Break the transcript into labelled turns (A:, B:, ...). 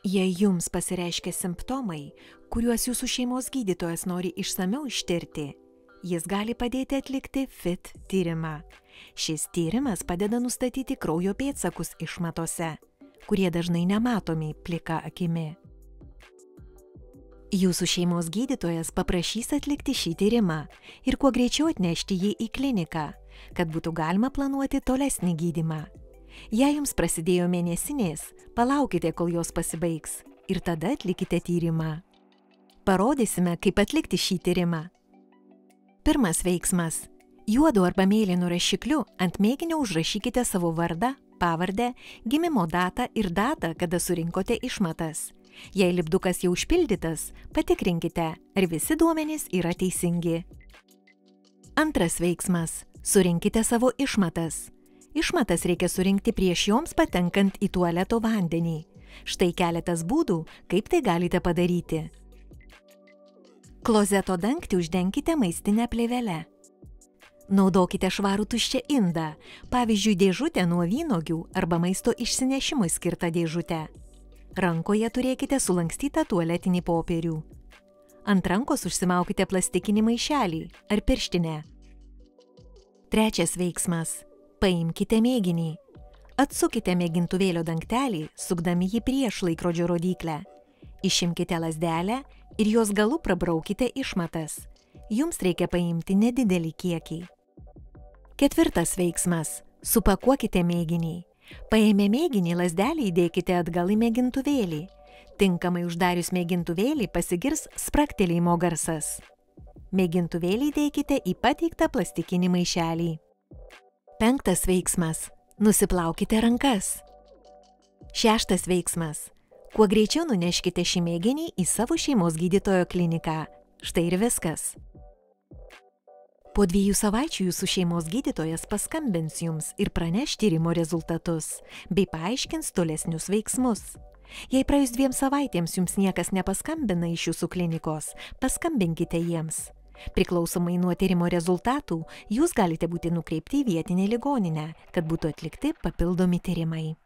A: Jei jums pasireiškia simptomai, kuriuos jūsų šeimos gydytojas nori išsamiau ištirti, jis gali padėti atlikti FIT tyrimą. Šis tyrimas padeda nustatyti kraujo pėdsakus išmatose, kurie dažnai nematomi plika akimi. Jūsų šeimos gydytojas paprašys atlikti šį tyrimą ir kuo greičiau atnešti jį į kliniką, kad būtų galima planuoti tolesnį gydymą. Jei jums prasidėjo mėnesinės, palaukite, kol jos pasibaigs ir tada atlikite tyrimą. Parodysime, kaip atlikti šį tyrimą. Pirmas veiksmas. Juodu arba mėlynu rašikliu ant mėginio užrašykite savo vardą, pavardę, gimimo datą ir datą, kada surinkote išmatas. Jei lipdukas jau užpildytas, patikrinkite, ar visi duomenys yra teisingi. Antras veiksmas. Surinkite savo išmatas. Išmatas reikia surinkti prieš joms patenkant į tualeto vandenį. Štai keletas būdų, kaip tai galite padaryti. Klozeto dangtį uždenkite maistinę plėvelę. Naudokite švarų tuščią indą, pavyzdžiui, dėžutę nuo vynuogių arba maisto išsinešimui skirtą dėžutę. Rankoje turėkite sulankstytą tualetinį popierių. Ant rankos užsimaukite plastikinį maišelį ar pirštinę. Trečias veiksmas. Paimkite mėginį. Atsukite mėgintuvėlio dangtelį, sukdami jį prieš laikrodžio rodyklę. Išimkite lazdelę ir jos galu prabraukite išmatas. Jums reikia paimti nedidelį kiekį. Ketvirtas veiksmas. Supakuokite mėginį. Paėmę mėginį, lazdelį įdėkite atgal į mėgintuvėlį. Tinkamai uždarius mėgintuvėlį pasigirs spragtelėjimo garsas. Mėgintuvėlį įdėkite į pateiktą plastikinį maišelį. Penktas veiksmas. Nusiplaukite rankas. Šeštas veiksmas. Kuo greičiau nuneškite šį mėginį į savo šeimos gydytojo kliniką. Štai ir viskas. Po 2 savaičių jūsų šeimos gydytojas paskambins jums ir praneš tyrimo rezultatus, bei paaiškins tolesnius veiksmus. Jei praėjus 2 savaitėms jums niekas nepaskambina iš jūsų klinikos, paskambinkite jiems. Priklausomai nuo tyrimo rezultatų, jūs galite būti nukreipti į vietinę ligoninę, kad būtų atlikti papildomi tyrimai.